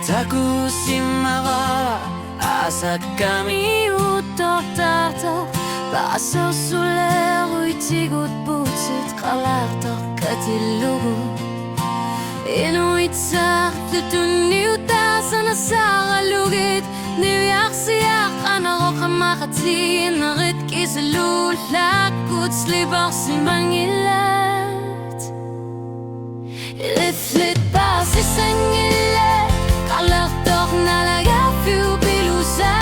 Takusimava asakami uttortarta Passer soler uitigut putsit qalarta katilugu Inuitsar tutuniutasana saralugit Niviarsiaq anarokhamaqati narit kisalulakut slibarsimbangilat Riflit barsisangilat qalartor nalagafiu pilusa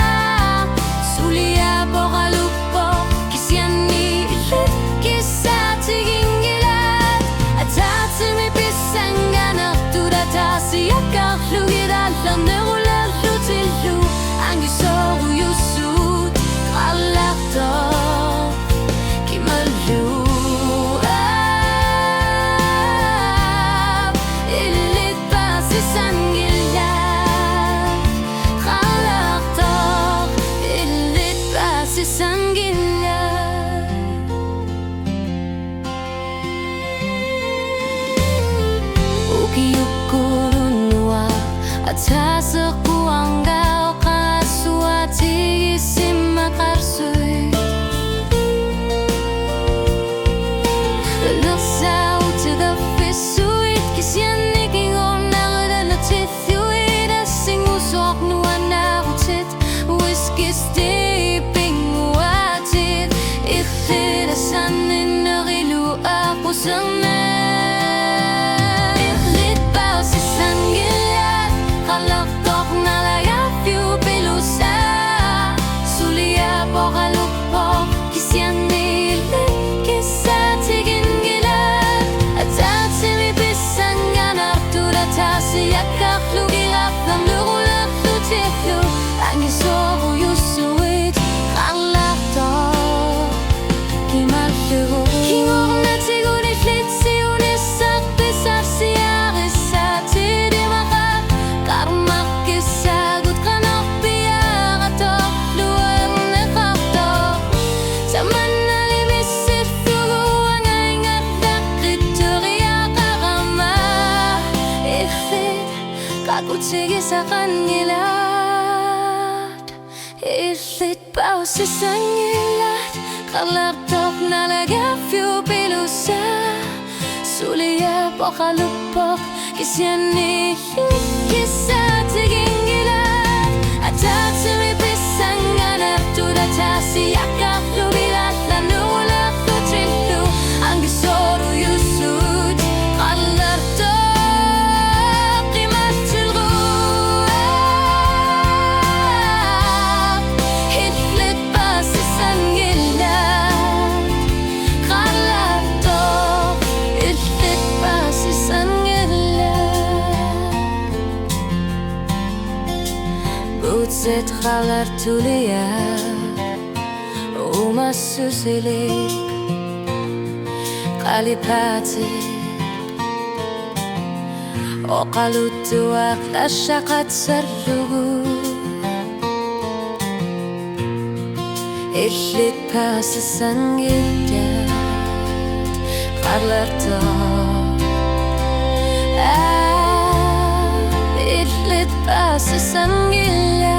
Sulia boraluppo kisianni ilit kisatigingilat Atatsimi pisanganartudatasiakarlugidallarnerulallutillu Angisoruyusut qalartor kimallu Atasaku angau kasuati simakarsui Lersau tiga fisuit kisianiking onarada na tithuit Asingusok nuana utit Whiskis tiping uatit Ikhid asanin narilu aku sana Qalartor nalagafiu pilusa Sulia boraluppo kisianni ilit kisatigingilat Atatsimi pisanganartudatasiakarlugilaflamlurularlutilu Angisoruyusuit qalartor kimallu Kakutsigisakangilat Ilit pausisangilat Qalartor nalagafiu pilusa Sulia boralupok kisianni ilit kisatigingilat Atatsimi pisanganartudatasiakarlugilallarnerularlutilu Angisoruyusut qalartor Utset qalartulia umassusilik qalipatik oqaluttuaq ashaqatsarlugu Illit pasisangillat qalartor Illit pasisangillat